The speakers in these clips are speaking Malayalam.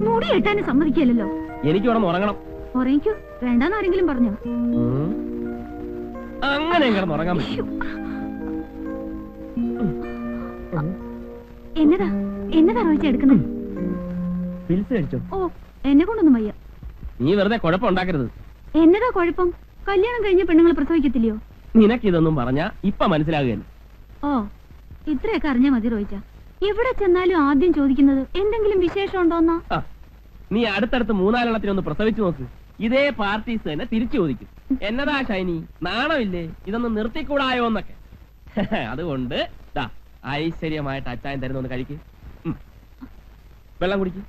മുടി കെട്ടാനും സമ്മതിക്കില്ലല്ലോ. എനിക്ക് വേണം ഉറങ്ങണം. ഉറങ്ങിക്കോ, വേണ്ടെന്ന് ആരെങ്കിലും പറഞ്ഞോ? അങ്ങനെ കിടന്ന് ഉറങ്ങാൻ പറ്റും. എന്നതാ എന്നതാ റോയിച്ച എടുക്കുന്നത്? പിൽസ് കഴിച്ചോ? ഓ, എന്നെ കൊണ്ടൊന്നും വയ്യ. നീ വെറുതെ കുഴപ്പം ഉണ്ടാക്കരുത്. എന്നതാ കുഴപ്പം? കല്യാണം കഴിഞ്ഞ പെണ്ണുങ്ങൾ പ്രസവിക്കത്തില്ലയോ? നിനക്കിതൊന്നും പറഞ്ഞാ ഇപ്പൊ മനസ്സിലാകുകയല്ല. ഓ, ഇത്രയൊക്കെ അറിഞ്ഞാ മതി റോയിച്ച. എവിടെ ചെന്നാലും ആദ്യം ചോദിക്കുന്നത് എന്തെങ്കിലും വിശേഷം ഉണ്ടോന്നാ. നീ അടുത്തടുത്ത് 3-4 പ്രസവിച്ചു നോക്ക്. ഇതേ പാർട്ടീസ് തന്നെ തിരിച്ചു ചോദിക്കും. എന്നതാ ഷൈനി, നാണമില്ലേ? ഇതൊന്നും നിർത്തിക്കൂടായോ എന്നൊക്കെ. അതുകൊണ്ട് ഐശ്വര്യമായിട്ട് അച്ചായൻ തരുന്നൊന്ന് കഴിക്ക്. വെള്ളം കുടിക്ക്.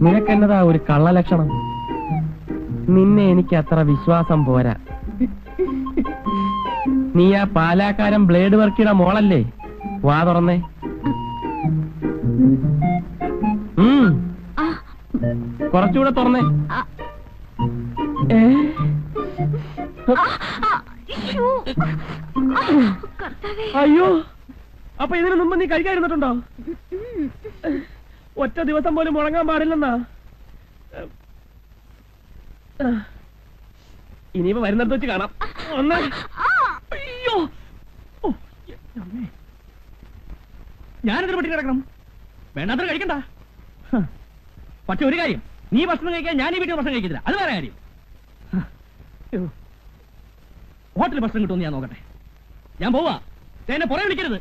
നിനക്കെന്നതാ ഒരു കള്ളലക്ഷണം? നിന്നെ എനിക്ക് അത്ര വിശ്വാസം പോരാ. നീ ആ പാലാക്കാരൻ ബ്ലേഡ് വർക്കിയുടെ മോളല്ലേ? വാ തുറന്നേ. കുറച്ചുകൂടെ തുറന്നേ. അയ്യോ, അപ്പൊ ഇതിനു മുമ്പ് നീ കഴിക്കാതിരുന്നിട്ടുണ്ടോ? ഒറ്റ ദിവസം പോലും മുടങ്ങാൻ പാടില്ലെന്നാ. ഇനിയിപ്പോ വരുന്നിടത്ത് വെച്ച് കാണാം. അയ്യോ, ഞാനെതിരെ പറ്റി കിടക്കണം. വേണ്ടാത്ര കഴിക്കണ്ട. പക്ഷെ ഒരു കാര്യം, നീ ഭക്ഷണം കഴിക്കാൻ ഞാൻ ഈ വീട്ടിൽ ഭക്ഷണം കഴിക്കത്തില്ല. അത് വേറെ കാര്യം. ഹോട്ടലിൽ ഭക്ഷണം കിട്ടുമെന്ന് ഞാൻ നോക്കട്ടെ. ഞാൻ പോവാ. എന്നെ പുറകെ വിളിക്കരുത്.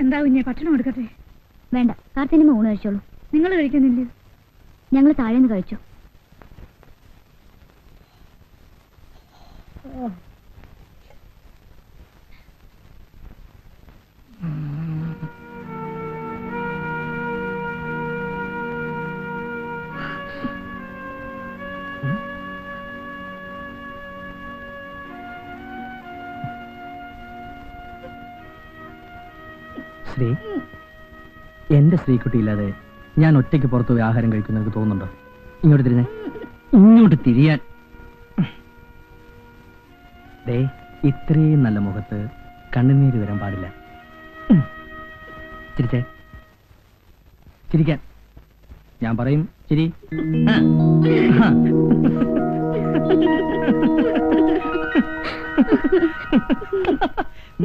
എന്താ കുഞ്ഞെ, ഭക്ഷണം എടുക്കട്ടെ? വേണ്ട, കാർത്തിനിമ ഊണ് കഴിച്ചോളൂ. നിങ്ങൾ കഴിക്കുന്നില്ലേ? ഞങ്ങൾ താഴേന്ന് കഴിച്ചു. ശ്രീ, എന്റെ ശ്രീകുട്ടിയില്ലാതെ ഞാൻ ഒറ്റയ്ക്ക് പുറത്തു പോയി ആഹാരം കഴിക്കുന്ന എനിക്ക് തോന്നുന്നുണ്ടോ? ഇങ്ങോട്ട് തിരിഞ്ഞേ. ഇങ്ങോട്ട് തിരിയാൻ. ദേ, ഇത്രയും നല്ല മുഖത്ത് കണ്ണുനീര് വരാൻ പാടില്ല. ചിരിച്ചേ. ചിരിക്കാൻ. ഞാൻ പറയും ചിരി.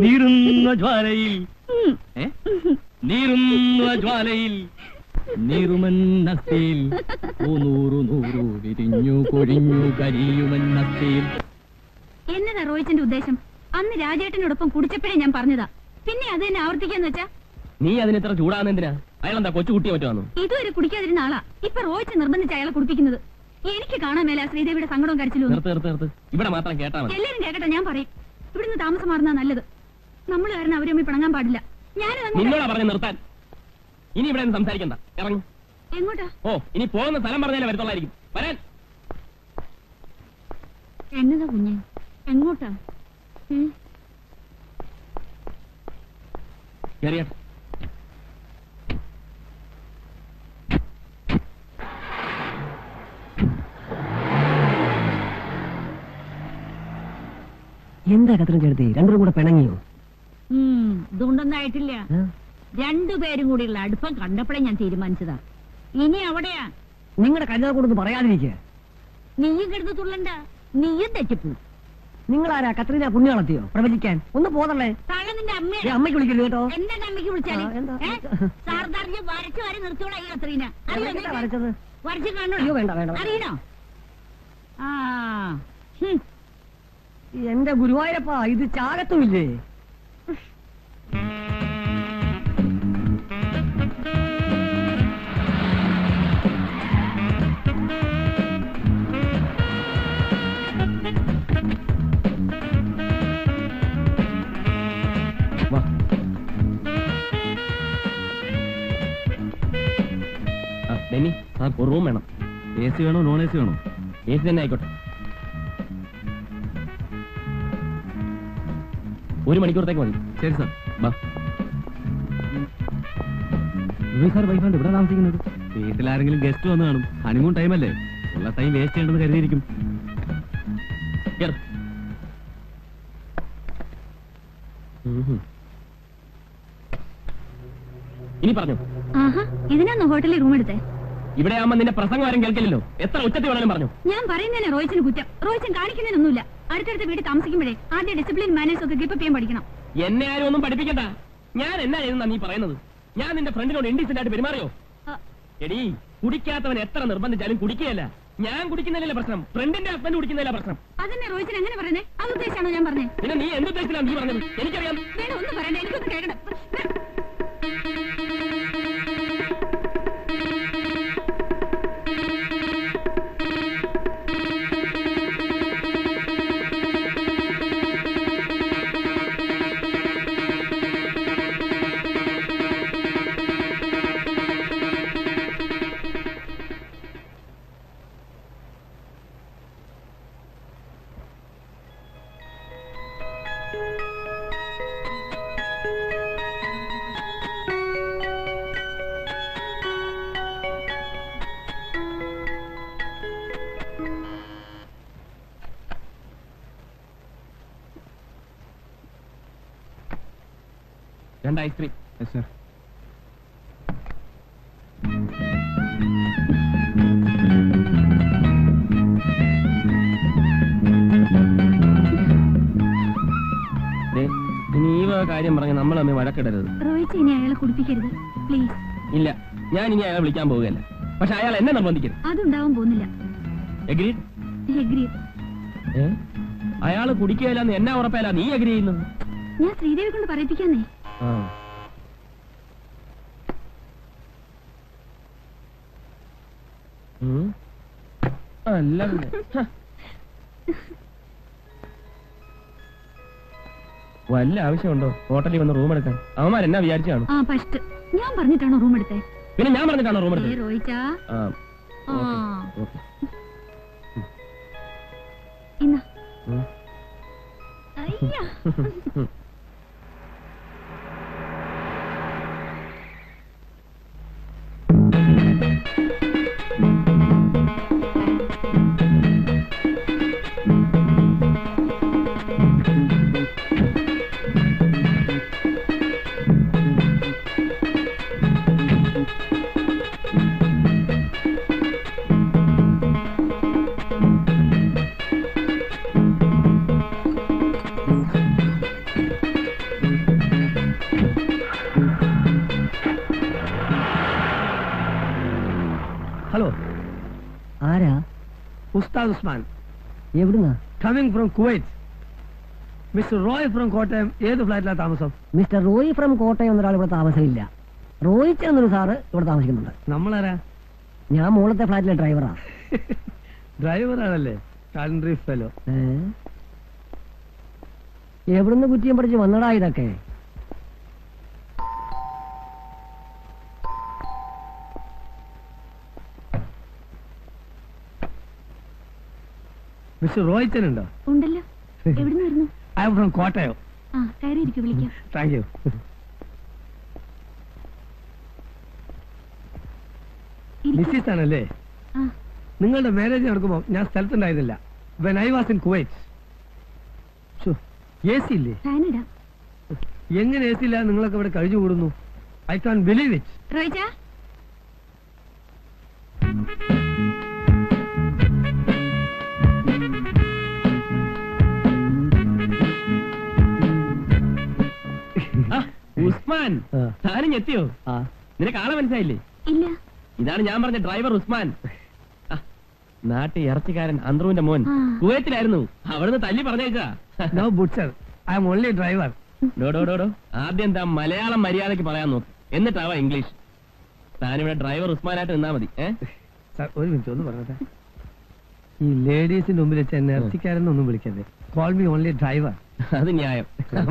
നീറുന്ന ജ്വാലയിൽ നീറുന്ന ജ്വാലയിൽ നീറുമെന്നത്തിൽ നൂറു നൂറു വിരിഞ്ഞു കൊഴിഞ്ഞു കരിയുമെന്നത്തിൽ. എന്നതാ റോയിച്ചന്റെ ഉദ്ദേശം? അന്ന് രാജേട്ടനോടൊപ്പം കുടിച്ചപ്പോഴേ ഞാൻ പറഞ്ഞതാ. പിന്നെ അത് തന്നെ ആവർത്തിക്കാന്ന് വെച്ചാ? നീ അതിനെത്ര ചൂടാകുന്ന എന്തിനാ? അയാളെന്താ കൊച്ചുകുട്ടിയെ പറ്റുവാന്നു? ഇതുവരെ കുടിക്കാതിരുന്ന ആളാ ഇപ്പൊ റോയിച്ച് നിർബന്ധിച്ച് അയാളെ കുടിപ്പിക്കുന്നത്. എനിക്ക് കാണാൻ മേല ശ്രീദേവിയുടെ സങ്കടവും കരച്ചിലും. ഇവിടെ മാത്രം കേട്ടാ മതി. എല്ലാരും കേക്കട്ടെ, ഞാൻ പറയും. ഇവിടുന്ന് താമസം മാറുന്ന നല്ലത്. നമ്മൾ കാരണം അവരമ്മ പിണങ്ങാൻ പാടില്ല. നിന്നോടാ പറഞ്ഞു നിർത്താൻ. ഇനി ഇവിടെ സംസാരിക്കണ്ട, ഇറങ്ങും. എങ്ങോട്ടാ? ഓ, ഇനി പോകുന്ന സ്ഥലം പറഞ്ഞാലേ വരത്തുള്ളായിരിക്കും. വരാൻ. എന്നതാ കുഞ്ഞെ, എങ്ങോട്ടാ? കേറിയാട്ടെ. എന്താ കത്രം ചേർത്തി? രണ്ടും കൂടെ പിണങ്ങിയോ? ഇതുകൊണ്ടൊന്നും ആയിട്ടില്ല. രണ്ടുപേരും കൂടിയുള്ള അടുപ്പം കണ്ടപ്പോഴേ ഞാൻ തീരുമാനിച്ചതാ. ഇനി അവിടെയാ. നിങ്ങളുടെ കല്യാണം കൊടുത്ത് പറയാതിരിക്കുക. നീയും കിടന്ന് തുള്ളണ്ട, നീയും തെറ്റിപ്പോ. നിങ്ങളാരാ കത്രീന പുണ്യാളത്തിയോ പ്രവചിക്കാൻ? ഒന്ന് പോതല്ലേ. നിന്റെ അമ്മയ്ക്ക് വിളിക്കല്ലോ കേട്ടോ. എന്താ അമ്മയ്ക്ക് വിളിച്ചാല്? സാർദാർജി വരച്ചു വരെ നിർത്തിയോളാ ഈ കത്രീന. വരച്ചത് വരച്ച് കാണോ? വേണ്ട വേണ്ട. അറിയണോ? ആ, എന്റെ ഗുരുവായൂരപ്പാ, ഇത് ചാകത്തുമില്ലേ? ഒരു റൂം വേണം. AC വേണോ നോൺ AC വേണോ? AC തന്നെ ആയിക്കോട്ടെ. 1 മണിക്കൂറത്തേക്ക് മതി. ശരി സാർ. ബാ. സാർ വൈഫാണ്ട് ഇവിടെ താമസിക്കുന്നത്? വീട്ടിലാരെങ്കിലും ഗസ്റ്റ് വന്ന് കാണും. ഹണിമൂൺ ടൈം അല്ലേ, ഉള്ള ടൈം വേസ്റ്റ് ചെയ്യണമെന്ന് കരുതിയിരിക്കും. ഇനി പറഞ്ഞു. ആഹാ, ഇതിനാന്നോ ഹോട്ടലിൽ റൂം എടുത്തേ? ഇവിടെ ആവുമ്പോ നിന്റെ പ്രസംഗം ആരും കേൾക്കില്ലല്ലോ. എത്ര ഉച്ചത്തിൽ വേണമെങ്കിലും പറഞ്ഞു. ഞാൻ പറയുന്നതിന് റോയിച്ചിന് കുറ്റം. റോയിച്ചൻ കാണിക്കുന്നതിനൊന്നുമില്ല. അടുത്തടുത്ത് വീട്ടിൽ താമസിക്കുമ്പോഴേ ആദ്യം ഡിസിപ്ലിൻ മാനേഴ്സ് ഒക്കെ കീപ്പ് ചെയ്യാൻ പഠിക്കണം. എന്നെ ആരും ഒന്നും പഠിപ്പിക്കണ്ട. ഞാൻ എന്നാ ചെയ്യുന്ന നീ പറയുന്നത്? ഞാൻ നിന്റെ ഫ്രണ്ടിനോട് ഇൻഡീസെന്റ് ആയിട്ട് പെരുമാറിയോ? എടീ, കുടിക്കാത്തവൻ എത്ര നിർബന്ധിച്ചാലും കുടിക്കുകയല്ല. ഞാൻ കുടിക്കുന്നതിലല്ല പ്രശ്നം, ഫ്രണ്ടിന്റെ ഹസ്ബൻഡ് കുടിക്കുന്നതില്ല പ്രശ്നം. അതന്നെ റോയിച്ചൻ എങ്ങനെ പറഞ്ഞേ? അത് ഉദ്ദേശിച്ചാണോ ഞാൻ പറഞ്ഞേ? പിന്നെ നീ എന്തുദ്ദേശിച്ചാണ് നീ പറഞ്ഞത്? എനിക്കറിയാം. വേണം, ഒന്നും പറയണ്ട, എനിക്കൊന്ന് കേൾക്കണം. രണ്ട് ഐസ്ക്രീം. സർ. ഇനി ഈ കാര്യം പറഞ്ഞ് നമ്മൾ തമ്മിൽ വഴക്കിടരുത്. റോയിച്ച ഇനി അയാളെ കുടിപ്പിക്കരുത് പ്ലീസ്. ഇല്ല, ഞാൻ ഇനി അയാളെ വിളിക്കാൻ പോവുകയല്ല. പക്ഷെ അയാൾ എന്നെ നിർബന്ധിക്കരുത്. അതുണ്ടാവാൻ പോകുന്നില്ല. എഗ്രീഡ്? എഗ്രീഡ്. അയാള് കുടിക്കുകയില്ലെന്ന് എന്നാ ഉറപ്പല്ല നീ എഗ്രി ചെയ്യുന്നത്? ഞാൻ ശ്രീദേവി കൊണ്ട് പറയിപ്പിക്കാന്നേ. അല്ല, വല്ല ആവശ്യമുണ്ടോ ഹോട്ടലിൽ വന്ന് റൂം എടുക്കാൻ? അവന്മാർ എന്നാ വിചാരിച്ചാണ്? ഫസ്റ്റ് ഞാൻ പറഞ്ഞിട്ടാണോ റൂം എടുത്തേ? പിന്നെ ഞാൻ പറഞ്ഞിട്ടാണോ റൂം എടുത്തത്? റോയിച്ചാ, ഹലോ, ആരാ? ഉസ്താദ് ഉസ്മാൻ. എവിടുന്നാ? Coming from Kuwait. Mister Roy from Kottayam ഏത് ഫ്ലാറ്റിലാണ് താമസം? മിസ്റ്റർ റോയ് ഫ്രം കോട്ടയം എന്നൊരാൾ ഇവിടെ താമസമില്ല. റോയിച്ച് എന്നൊരു സാറ് ഇവിടെ താമസിക്കുന്നുണ്ട്. നമ്മളാരാ? ഞാൻ മുകളിലത്തെ ഫ്ലാറ്റിലെ ഡ്രൈവറാ. ഡ്രൈവറാണല്ലേ? Country fellow. എവിടുന്ന് കുറ്റിയം പഠിച്ച് വന്നടാ ഇതൊക്കെ? മിസ്റ്റർ റോയിച്ചൻ ഉണ്ടോ? ഉണ്ടല്ലോ. എവിടുന്ന് വരുന്നു? I am from Kottayam. കയറിയിരിക്കും, വിളിക്കാം. Thank you. മിസ്സിസ് ആണല്ലേ? നിങ്ങളുടെ മാരേജ് നടക്കുമ്പോൾ ഞാൻ സ്ഥലത്തുണ്ടായിരുന്നില്ല. When I was in Kuwait. AC ഇല്ലേ? ഫാനിടാം. എങ്ങനെ AC ഇല്ല നിങ്ങളൊക്കെ ഇവിടെ കഴിഞ്ഞു കൂടുന്നു? I can believe it. റോയിച്ചാ, ഉസ്മാൻ, താനും എത്തിയോ? നിനക്ക് ആളെ മനസ്സിലായില്ലേ? ഇല്ല. ഇതാണ് ഞാൻ പറഞ്ഞ ഡ്രൈവർ ഉസ്മാൻ. നാട്ടിൽ ഇറച്ചിക്കാരൻ അന്ത്രുവിന്റെ മോൻ ആ. കുവൈത്തിലായിരുന്നു. അവിടുന്ന് തല്ലി പറഞ്ഞേച്ചാ. No butcher, I am only driver. ഡോ ആദ്യം താൻ മലയാളം മര്യാദയ്ക്ക് പറയാൻ നോക്ക്, എന്നിട്ടാവാ ഇംഗ്ലീഷ്. താനിവിടെ ഡ്രൈവർ ഉസ്മാനായിട്ട് നിന്നാ മതി. സാർ ഒരു മിനിറ്റ് ഒന്ന് പറഞ്ഞേ. ഈ ലേഡീസിന്റെ മുമ്പിൽ വെച്ച് എന്നെ ഇറച്ചിക്കാരെന്നൊന്നും വിളിക്കരുത്. Call me only driver. അത് ന്യായം.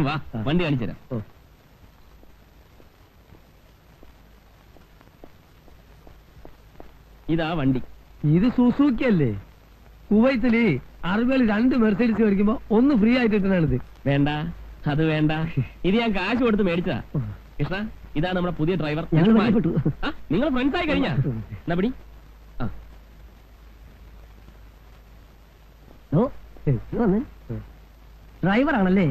വാ, വണ്ടി കാണിച്ചു തരാം. ഇതാ വണ്ടി. ഇത് സുസൂക്കി അല്ലേ? കുവൈത്തില് അറബികൾ 2 മെർസൈഡീസ് മേടിക്കുമ്പോ ഒന്ന് ഫ്രീ ആയിട്ട് കിട്ടണത്. വേണ്ട, അത് വേണ്ട. ഇത് ഞാൻ കാശ് കൊടുത്ത് മേടിച്ചതാ. കൃഷ്ണ, ഇതാ നമ്മുടെ പുതിയ ഡ്രൈവർ. ഞങ്ങൾ പരിചയപ്പെട്ടു. നിങ്ങൾ ഫ്രണ്ട്സ് ആയി കഴിഞ്ഞാ? എന്നാ പിടി. ഡ്രൈവർ ആണല്ലേ?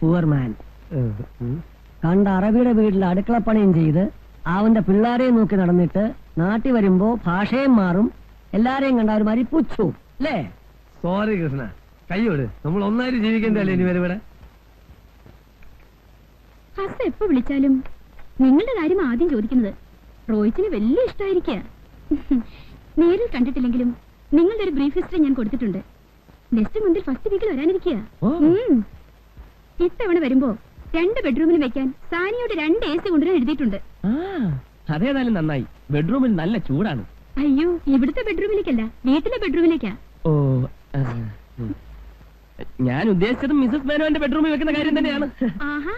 പൂവർ മാൻ. കണ്ട അറബിയുടെ വീട്ടിൽ അടുക്കളപ്പണിയും ചെയ്ത് അവന്റെ പിള്ളേരെയും നോക്കി നടന്നിട്ട് നാട്ടിൽ വരുമ്പോ ഭാഷയും മാറും, എല്ലാരെയും കണ്ട ഒരു മാതിരി പുച്ചു അല്ലേ? സോറി കൃഷ്ണ, കയ്യോട്. നമ്മൾ ഒന്നായിട്ട് ജീവിക്കണ്ടല്ലേ ഇനി വരെ ഇവിടെ? ഹസ്സ എപ്പോ വിളിച്ചാലും നിങ്ങളുടെ കാര്യം ആദ്യം ചോദിക്കുന്നത്. റോയിച്ചിന് വലിയ ഇഷ്ടമായിരിക്കുക. നേരിൽ കണ്ടിട്ടില്ലെങ്കിലും നിങ്ങളുടെ ഒരു ബ്രീഫ് ഹിസ്റ്ററി ഞാൻ കൊടുത്തിട്ടുണ്ട്. നെക്സ്റ്റ് മന്തിൽ ഫസ്റ്റ് വീക്കിൽ വരാനിരിക്കുക. ഇത്തവണ വരുമ്പോ 2 ബെഡ്റൂമിൽ വെക്കാൻ സാനിയോട് 2 AC കൊണ്ടുവരാൻ എഴുതിയിട്ടുണ്ട്. അതേതായാലും നന്നായി. ബെഡ്റൂമിൽ നല്ല ചൂടാണ്. അയ്യോ, ഇവിടുത്തെ ബെഡ്റൂമിലേക്കല്ല, വീട്ടിലെ ബെഡ്റൂമിലേക്കാ. ഓ, ഞാൻ ഉദ്ദേശിച്ചത് മിസസ് മേനോന്റെ ബെഡ്റൂമിൽ വെക്കുന്ന കാര്യം തന്നെയാണ്. ആഹാ,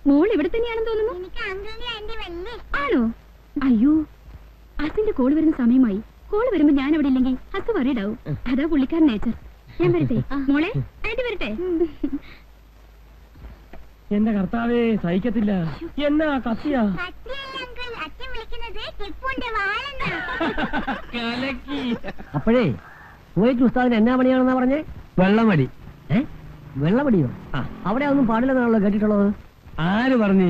മോൾ ഇവിടെ തന്നെയാണെന്ന് തോന്നുന്നു. ആണോ? അയ്യോ, അസിന്റെ കോള് വരുന്ന സമയമായി. കോള് വരുമ്പോ ഞാൻ അവിടെ ഇല്ലെങ്കിൽ അസ് വറീഡാവും. അതാ പുള്ളിക്കാരൻ നേച്ചർ. ഞാൻ വരട്ടെ മോളെ? ആന്റി വരട്ടെ? എന്റെ കർത്താവേ, സഹിക്കത്തില്ല. എന്നാ കത്തിയാ? കലക്കി. അപ്പോഴേ കുവൈറ്റ് ഉസ്താദിന് എന്നാ പണിയാണെന്നാ പറഞ്ഞേ? വെള്ളമടി. വെള്ളമടിയോ? അവിടെ ഒന്നും പാടില്ലെന്നാണല്ലോ കേട്ടിട്ടുള്ളത്. ആര് പറഞ്ഞു?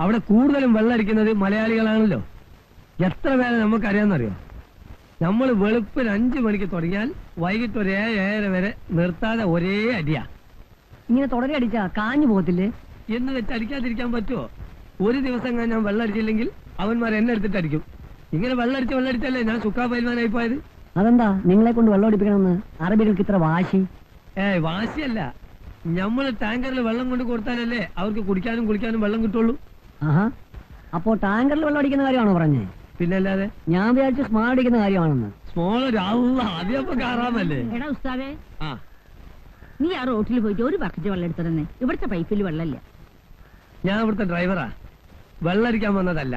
അവിടെ കൂടുതലും വെള്ളം അടിക്കുന്നത് മലയാളികളാണല്ലോ. എത്ര പേരെ നമുക്കറിയാമെന്നറിയോ? നമ്മൾ വെളുപ്പിന് 5 മണിക്ക് തുടങ്ങിയാൽ വൈകിട്ട് ഒരു 7-7:30 വരെ നിർത്താതെ ഒരേ അടിയാ. ഇങ്ങനെ തുടരെ അടിച്ചാ കാഞ്ഞു പോകത്തില്ലേ? എന്ന് വെച്ച് അടിക്കാതിരിക്കാൻ പറ്റുമോ? ഒരു ദിവസം ഞാൻ വെള്ളം അടിച്ചില്ലെങ്കിൽ അവന്മാർ എന്നെ എടുത്തിട്ട് അടിക്കും. ഇങ്ങനെ വെള്ളടിച്ചല്ലേ ഞാൻ സുക്കാ പൈൽമാനായി പോയത്. അതെന്താ നിങ്ങളെ കൊണ്ട് വെള്ളം അടിപ്പിക്കണമെന്ന് അറബികൾക്ക് ഇത്ര വാശി? വാശിയല്ല, നമ്മള് ടാങ്കറിൽ വെള്ളം കൊണ്ട് കൊടുത്താലല്ലേ അവർക്ക് കുടിക്കാനും കുളിക്കാനും വെള്ളം കിട്ടുള്ളൂ. ആഹാ, അപ്പോ ടാങ്കറിൽ വെള്ളം അടിക്കുന്ന കാര്യമാണോ പറഞ്ഞേ? പിന്നല്ലാതെ. ഞാൻ വിചാരിച്ചു സ്മാൾ അടിക്കുന്ന കാര്യമാണെന്ന്. സ്മോള് ആദ്യമൊക്കെ കാറാമല്ലേ? എടാ ഉസ്താവേ, ആ, നീ ആ റോട്ടിൽ പോയിട്ട് ഒരു ബക്കറ്റ് വെള്ളം എടുത്തു തന്നെ. ഇവിടുത്തെ പൈപ്പിൽ വെള്ളമില്ല. ഞാൻ ഇവിടുത്തെ ഡ്രൈവറാ, വെള്ളടിക്കാൻ വന്നതല്ല.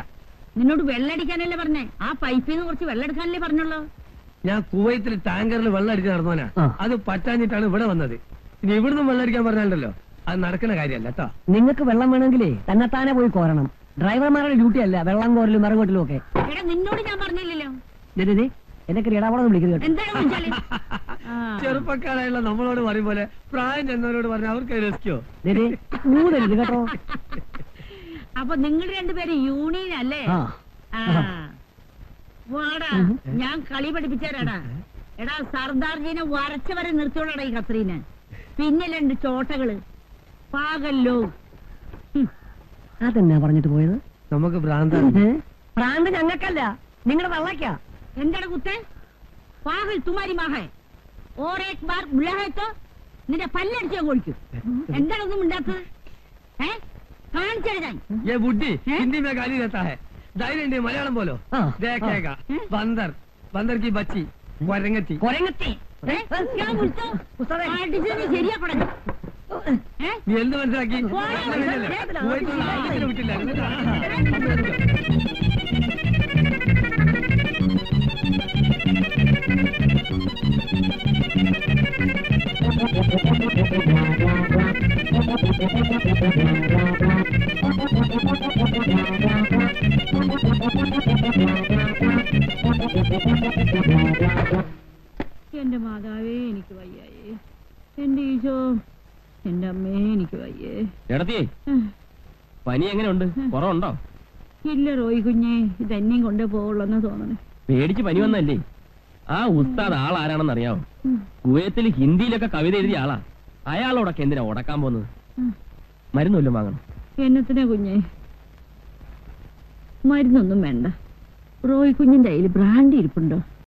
നിന്നോട് വെള്ളടിക്കാനല്ലേ പറഞ്ഞേ? ആ പൈപ്പിൽ നിന്ന് കുറച്ച് വെള്ളം എടുക്കാനല്ലേ പറഞ്ഞുള്ളൂ. ഞാൻ കുവൈത്തിൽ ടാങ്കറിൽ വെള്ളം അടിച്ച് നടന്നവനാ. ആ. അത് പറ്റാഞ്ഞിട്ടാണ് ഇവിടെ വന്നത്. ഇനി ഇവിടുന്ന് വെള്ളം അടിക്കാൻ പറഞ്ഞാലോ അത് നടക്കുന്ന കാര്യമല്ല കേട്ടോ. നിങ്ങൾക്ക് വെള്ളം വേണമെങ്കിലേ തന്നെത്താനെ പോയി കോരണം. ഡ്രൈവർമാരുടെ ഡ്യൂട്ടി അല്ല വെള്ളം കോരലും വിറകോട്ടിലും ഒക്കെ. എടാ നിന്നോട് ഞാൻ പറഞ്ഞില്ലല്ലോ. എന്നൊക്കെ ഇടപാടൊന്നും വിളിക്കുന്നത് കേട്ടോ. എന്താണ് വിളിച്ചാല്? ചെറുപ്പക്കാരായുള്ള നമ്മളോട് പറയും പോലെ പ്രായം ചെന്നവരോട് പറഞ്ഞ അവർക്ക് രസിക്കോ? ഊതരുത് കേട്ടോ. അപ്പൊ നിങ്ങൾ രണ്ടുപേരും യൂണിയൻ അല്ലേ? ആ. വാടാ, ഞാൻ കളി പഠിപ്പിച്ചാരാടാ. എടാ സർദാർജീനെ വരച്ച വരെ നിർത്തിയോളാടാ ഈ ഖത്രീന്. പിന്നെ 2 ചോട്ടകള് പാകല്ലോ. അതെന്നാ പറഞ്ഞിട്ട് പോയത്? നമുക്ക് ഭ്രാന്താണ്. പ്രാന്ത് ഞങ്ങൾക്കല്ല, നിങ്ങളുടെ വെള്ളക്കാ. എന്താണ് കുത്തെ? പാകൽ തുമാരി മാഹേ ഓരേക് ബാർ ബുള്ളഹേത്തോ നിന്റെ പല്ലടിച്ചാൽ കൊഴിക്കും. എന്താണൊന്നും ഉണ്ടാത്തത്? കാണിച്ചത് ഞാൻ. ये बुड्ढी हिंदी में गाली देता है, धैर्य नहीं मलयालम बोलो. देखेगा बंदर, बंदर की बच्ची कोरंगती. കൊരങ്ങത്തി ഞാൻ വിളിച്ചോ? അടിച്ച് നീ ശരിയാക്കണം. നീ എന്ത് മനസ്സിലാക്കി? കുവൈത്തിലുള്ള ആവശ്യത്തിന് വിട്ടില്ല. എന്റെ മാതാവേ എനിക്ക് വയ്യായേ. എന്റെ ഈശോ, എന്റെ അമ്മേ എനിക്ക് വയ്യേ. എടത്തിയേ, പനി എങ്ങനെയുണ്ട്? കുറവുണ്ടോ? ഇല്ല റോയി കുഞ്ഞേ, ഇതെന്നെയും കൊണ്ടേ പോവുള്ളെന്ന് തോന്നണേ. പേടിച്ച് പനി വന്നല്ലേ? ആ ഉസ്താദ് ആളാരാണെന്ന് അറിയാമോ? കുവൈത്തിൽ ഹിന്ദിയിലൊക്കെ കവിത എഴുതിയ ആളാ. അയാളോടൊക്കെ എന്തിനാ ഉടക്കാൻ പോകുന്നത്? മരുന്നൊല്ലും വാങ്ങണം. എന്നത്തിനാ കുഞ്ഞേ? മരുന്നൊന്നും വേണ്ട. റോയി കുഞ്ഞിന്റെ കയ്യിൽ ബ്രാൻഡി ഇരിപ്പുണ്ടോ?